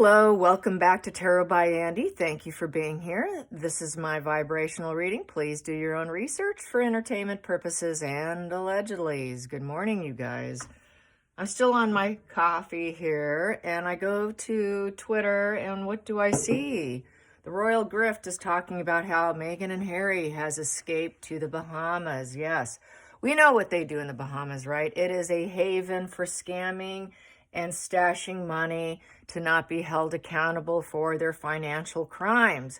Hello, welcome back to Tarot by Andy. Thank you for being here. This is my vibrational reading. Please do your own research for entertainment purposes and allegedlys. Good morning, you guys. I'm still on my coffee here, and I go to Twitter, and what do I see? The Royal Grift is talking about how Meghan and Harry has escaped to the Bahamas. Yes, we know what they do in the Bahamas, right? It is a haven for scamming and stashing money to not be held accountable for their financial crimes.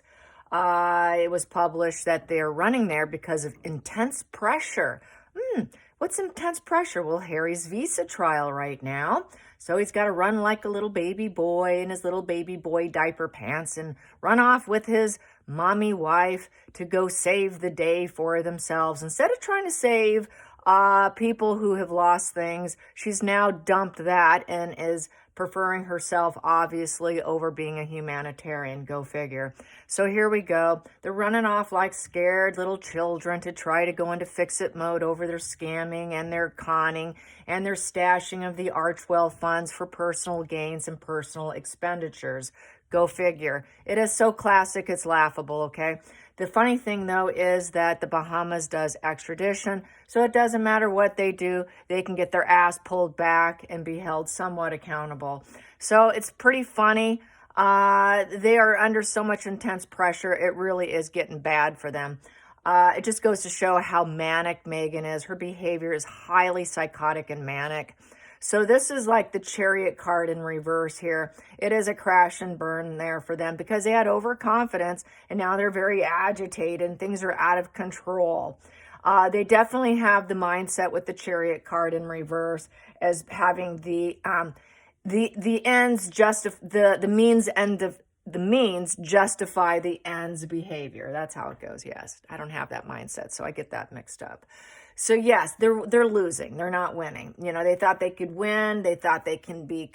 It was published that they are running there because of intense pressure. What's intense pressure? Well, Harry's visa trial right now. So he's got to run like a little baby boy in his little baby boy diaper pants and run off with his mommy wife to go save the day for themselves. Instead of trying to save people who have lost things, she's now dumped that and is preferring herself, obviously, over being a humanitarian. Go figure. So here we go. They're running off like scared little children to try to go into fix-it mode over their scamming and their conning and their stashing of the Archwell funds for personal gains and personal expenditures. Go figure. It is so classic, it's laughable, okay? The funny thing, though, is that the Bahamas does extradition, so it doesn't matter what they do, they can get their ass pulled back and be held somewhat accountable. So it's pretty funny. They are under so much intense pressure, it really is getting bad for them. It just goes to show how manic Meghan is. Her behavior is highly psychotic and manic. So this is like the Chariot card in reverse here. It is a crash and burn there for them because they had overconfidence and now they're very agitated and things are out of control. They definitely have the mindset with the Chariot card in reverse as having the ends the means justify the ends behavior. That's how it goes. Yes, I don't have that mindset, so I get that mixed up. So yes, they're losing. They're not winning. You know, they thought they could win. They thought they can be,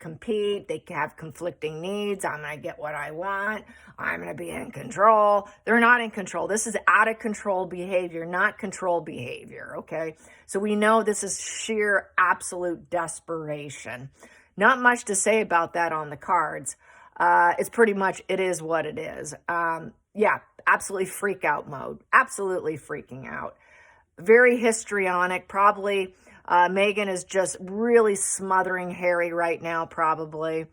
compete. They have conflicting needs. I'm going to get what I want. I'm going to be in control. They're not in control. This is out of control behavior, not control behavior, okay? So we know this is sheer absolute desperation. Not much to say about that on the cards. It's pretty much, it is what it is. Yeah, absolutely freak out mode. Absolutely freaking out. Very histrionic. Probably Meghan is just really smothering Harry right now, probably.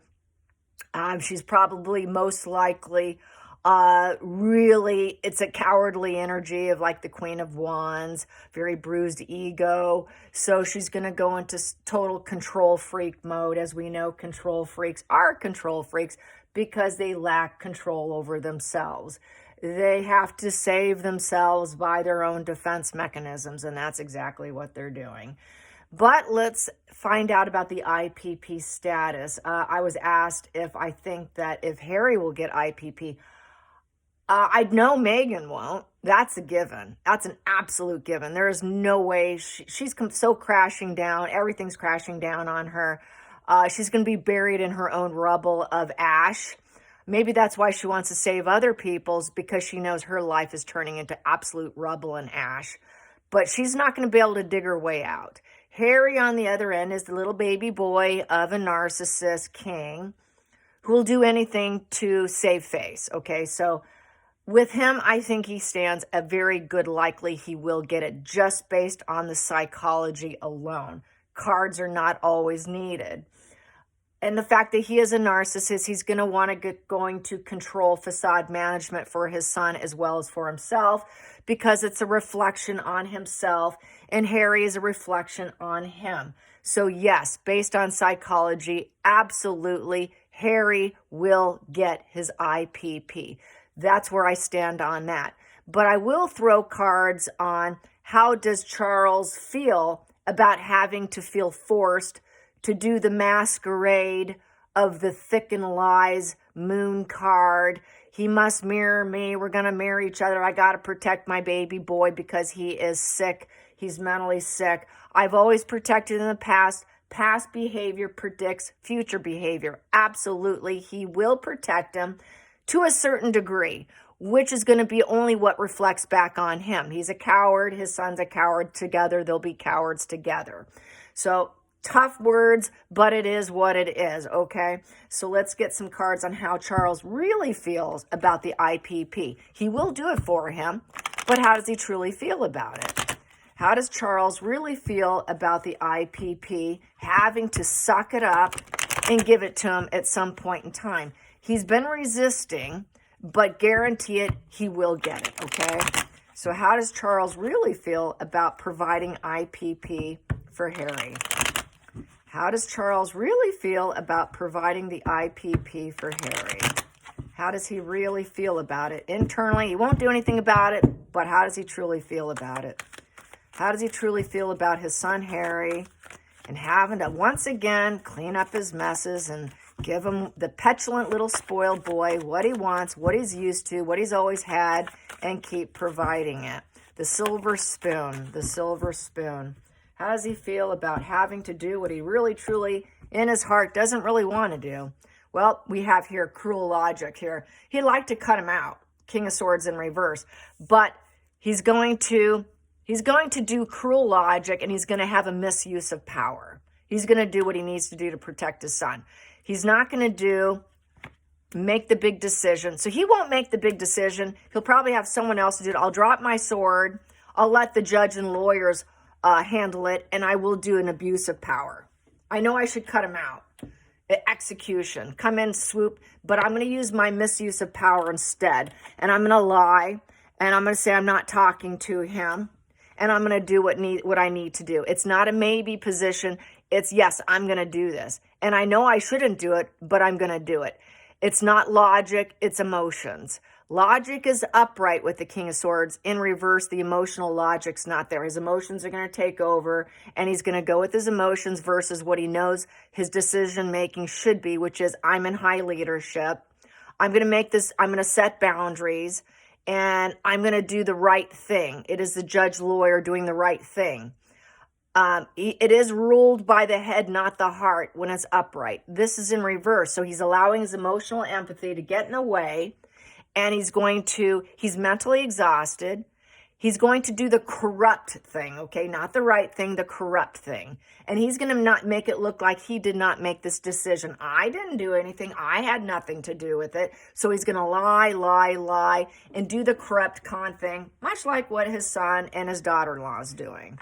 She's probably most likely really, it's a cowardly energy of like the Queen of Wands, very bruised ego. So she's going to go into total control freak mode. As we know, control freaks are control freaks because they lack control over themselves. They have to save themselves by their own defense mechanisms, and that's exactly what they're doing. But let's find out about the IPP status. I was asked if I think that if Harry will get IPP. I know Meghan won't. That's a given. That's an absolute given. There is no way. She's so crashing down. Everything's crashing down on her. She's going to be buried in her own rubble of ash. Maybe that's why she wants to save other people's, because she knows her life is turning into absolute rubble and ash. But she's not going to be able to dig her way out. Harry, on the other end, is the little baby boy of a narcissist king who will do anything to save face. Okay, so with him, I think he stands a very good likely he will get it just based on the psychology alone. Cards are not always needed. And the fact that he is a narcissist, he's going to want to get going to control facade management for his son as well as for himself, because it's a reflection on himself and Harry is a reflection on him. So yes, based on psychology, absolutely, Harry will get his IPP. That's where I stand on that. But I will throw cards on how does Charles feel about having to feel forced to do the masquerade of the thick and lies moon card. He must mirror me. We're going to marry each other. I got to protect my baby boy because he is sick. He's mentally sick. I've always protected in the past. Past behavior predicts future behavior. Absolutely. He will protect him to a certain degree, which is going to be only what reflects back on him. He's a coward. His son's a coward. Together, they'll be cowards together. So Tough words, but it is what it is, okay? So let's get some cards on how Charles really feels about the IPP. He will do it for him, but how does he truly feel about it? How does Charles really feel about the IPP having to suck it up and give it to him at some point in time? He's been resisting, but guarantee it, he will get it, okay? So how does Charles really feel about providing IPP for Harry? How does Charles really feel about providing the IPP for Harry? How does he really feel about it? Internally, he won't do anything about it, but how does he truly feel about it? How does he truly feel about his son Harry and having to once again clean up his messes and give him, the petulant little spoiled boy, what he wants, what he's used to, what he's always had, and keep providing it? The silver spoon, the silver spoon. How does he feel about having to do what he really, truly, in his heart, doesn't really want to do? Well, we have here cruel logic here. He'd like to cut him out, King of Swords in reverse, but he's going to do cruel logic, and he's going to have a misuse of power. He's going to do what he needs to do to protect his son. He's not going to make the big decision. So he won't make the big decision. He'll probably have someone else to do it. I'll drop my sword. I'll let the judge and lawyers handle it, and I will do an abuse of power. I know I should cut him out. Execution. Come in, swoop. But I'm going to use my misuse of power instead. And I'm going to lie. And I'm going to say I'm not talking to him. And I'm going to do what I need to do. It's not a maybe position. It's, yes, I'm going to do this. And I know I shouldn't do it, but I'm going to do it. It's not logic. It's emotions. Logic is upright with the King of Swords. In reverse, the emotional logic's not there. His emotions are going to take over, and he's going to go with his emotions versus what he knows his decision-making should be, which is, I'm in high leadership. I'm going to set boundaries, and I'm going to do the right thing. It is the judge-lawyer doing the right thing. It is ruled by the head, not the heart, when it's upright. This is in reverse, so he's allowing his emotional empathy to get in the way, and he's mentally exhausted. He's going to do the corrupt thing, okay? Not the right thing, the corrupt thing. And he's going to not make it look like he did not make this decision. I didn't do anything. I had nothing to do with it. So he's going to lie, and do the corrupt con thing, much like what his son and his daughter-in-law is doing.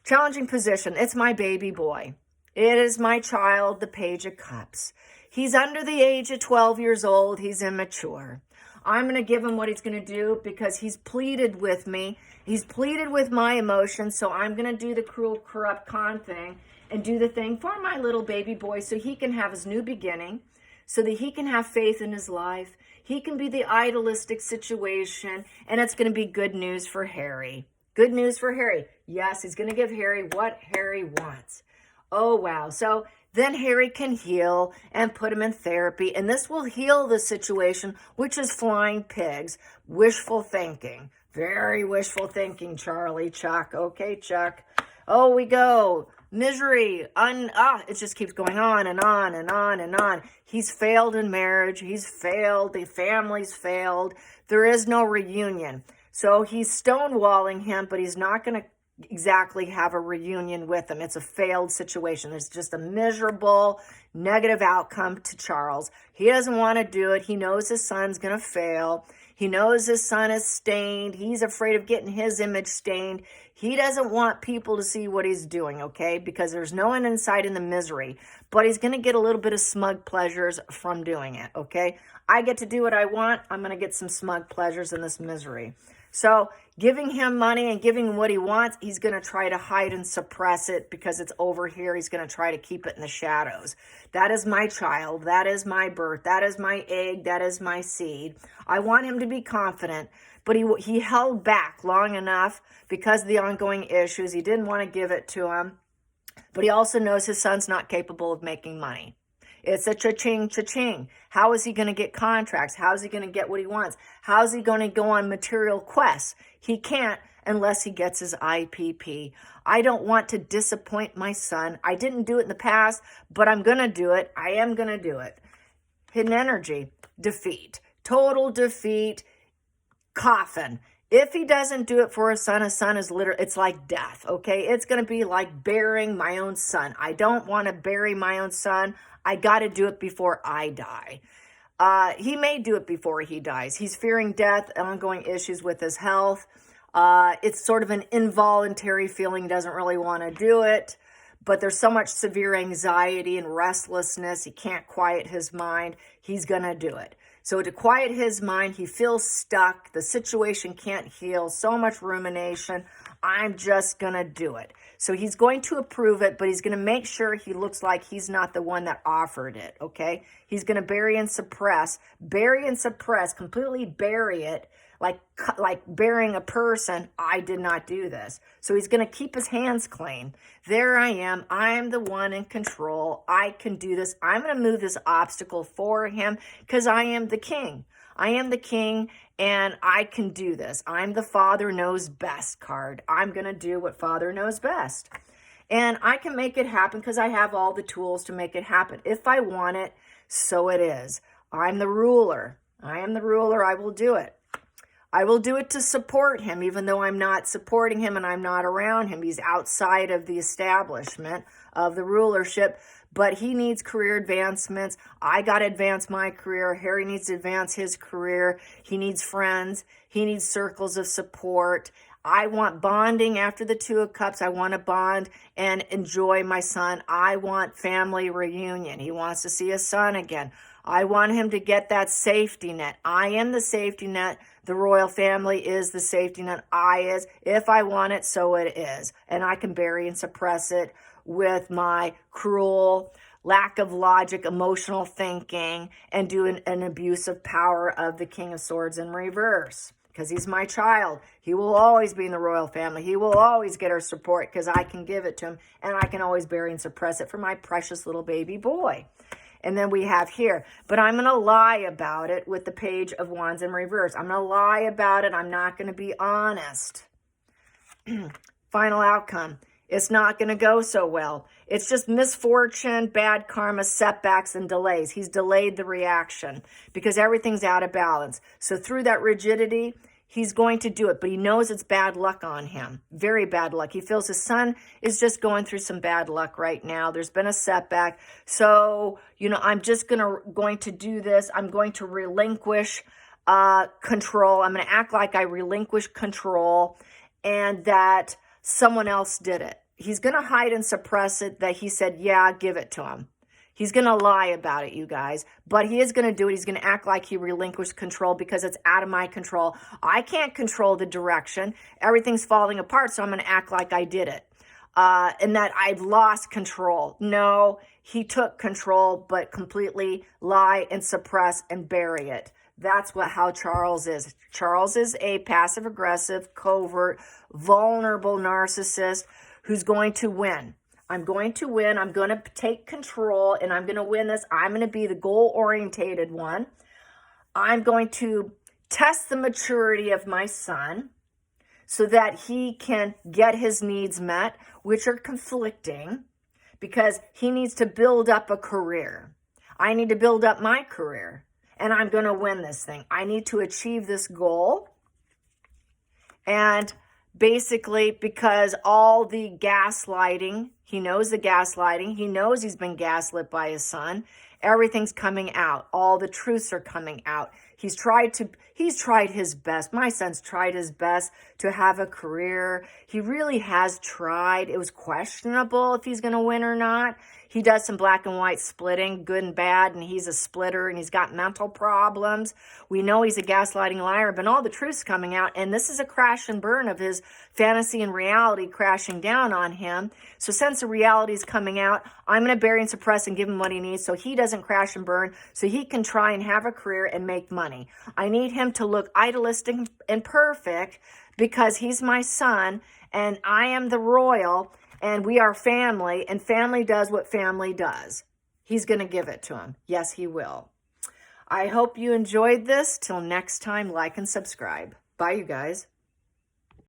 Challenging position. It's my baby boy. It is my child, the Page of Cups. He's under the age of 12 years old. He's immature. I'm going to give him what he's going to do because he's pleaded with me. He's pleaded with my emotions, so I'm going to do the cruel, corrupt con thing and do the thing for my little baby boy so he can have his new beginning, so that he can have faith in his life. He can be the idealistic situation, and it's going to be good news for Harry. Good news for Harry. Yes, he's going to give Harry what Harry wants. Oh, wow. So then Harry can heal and put him in therapy, and this will heal the situation, which is flying pigs. Wishful thinking. Very wishful thinking, Charlie. Chuck. Okay, Chuck. Oh, we go. Misery. It just keeps going on and on and on and on. He's failed in marriage. He's failed. The family's failed. There is no reunion. So he's stonewalling him, but he's not going to exactly have a reunion with him. It's a failed situation. It's just a miserable, negative outcome to Charles. He doesn't want to do it. He knows his son's going to fail. He knows his son is stained. He's afraid of getting his image stained. He doesn't want people to see what he's doing, okay? Because there's no one inside in the misery. But he's going to get a little bit of smug pleasures from doing it, okay? I get to do what I want. I'm going to get some smug pleasures in this misery. So giving him money and giving him what he wants, he's going to try to hide and suppress it because it's over here. He's going to try to keep it in the shadows. That is my child. That is my birth. That is my egg. That is my seed. I want him to be confident, but he held back long enough because of the ongoing issues. He didn't want to give it to him, but he also knows his son's not capable of making money. It's a cha-ching, cha-ching. How is he going to get contracts? How is he going to get what he wants? How is he going to go on material quests? He can't unless he gets his IPP. I don't want to disappoint my son. I didn't do it in the past, but I'm going to do it. I am going to do it. Hidden energy, defeat, total defeat, coffin. If he doesn't do it for his son is literally, it's like death, okay? It's going to be like burying my own son. I don't want to bury my own son. I got to do it before I die. He may do it before he dies. He's fearing death, ongoing issues with his health. It's sort of an involuntary feeling, doesn't really want to do it. But there's so much severe anxiety and restlessness. He can't quiet his mind. He's going to do it. So to quiet his mind, he feels stuck. The situation can't heal. So much rumination. I'm just going to do it. So he's going to approve it, but he's going to make sure he looks like he's not the one that offered it, okay? He's going to bury and suppress, completely bury it, like burying a person. I did not do this. So he's going to keep his hands clean. There I am. I am the one in control. I can do this. I'm going to move this obstacle for him because I am the king. I am the king and I can do this. I'm the Father knows best card. I'm going to do what Father knows best. And I can make it happen because I have all the tools to make it happen. If I want it, so it is. I'm the ruler. I am the ruler. I will do it. I will do it to support him, even though I'm not supporting him and I'm not around him. He's outside of the establishment of the rulership, but he needs career advancements. I got to advance my career. Harry needs to advance his career. He needs friends. He needs circles of support. I want bonding after the Two of Cups. I want to bond and enjoy my son. I want family reunion. He wants to see his son again. I want him to get that safety net. I am the safety net. The royal family is the safety net. If I want it, so it is. And I can bury and suppress it with my cruel, lack of logic, emotional thinking, and do an abuse of power of the King of Swords in reverse. Because he's my child. He will always be in the royal family. He will always get our support because I can give it to him. And I can always bury and suppress it for my precious little baby boy. And then we have here, but I'm going to lie about it with the Page of Wands in reverse. I'm going to lie about it. I'm not going to be honest. Final outcome. It's not going to go so well. It's just misfortune, bad karma, setbacks, and delays. He's delayed the reaction because everything's out of balance. So through that rigidity, he's going to do it, but he knows it's bad luck on him. Very bad luck. He feels his son is just going through some bad luck right now. There's been a setback. So, I'm just going to do this. I'm going to relinquish control. I'm going to act like I relinquish control and that someone else did it. He's going to hide and suppress it that he said, yeah, give it to him. He's going to lie about it, you guys, but he is going to do it. He's going to act like he relinquished control because it's out of my control. I can't control the direction. Everything's falling apart, so I'm going to act like I did it and that I've lost control. No, he took control, but completely lie and suppress and bury it. That's how Charles is. Charles is a passive-aggressive, covert, vulnerable narcissist who's going to win. I'm going to win. I'm going to take control, and I'm going to win this. I'm going to be the goal-orientated one. I'm going to test the maturity of my son so that he can get his needs met, which are conflicting, because he needs to build up a career. I need to build up my career, and I'm going to win this thing. I need to achieve this goal, and basically, because all the gaslighting, he knows the gaslighting, he knows he's been gaslit by his son, everything's coming out. All the truths are coming out. He's tried his best. My son's tried his best to have a career. He really has tried. It was questionable if he's going to win or not. He does some black and white splitting, good and bad, and he's a splitter, and he's got mental problems. We know he's a gaslighting liar, but all the truth's coming out, and this is a crash and burn of his fantasy and reality crashing down on him. So since the reality is coming out, I'm going to bury and suppress and give him what he needs so he doesn't crash and burn, so he can try and have a career and make money. I need him to look idealistic and perfect because he's my son, and I am the royal, and we are family, and family does what family does. He's going to give it to him. Yes, he will. I hope you enjoyed this. Till next time, like and subscribe. Bye, you guys.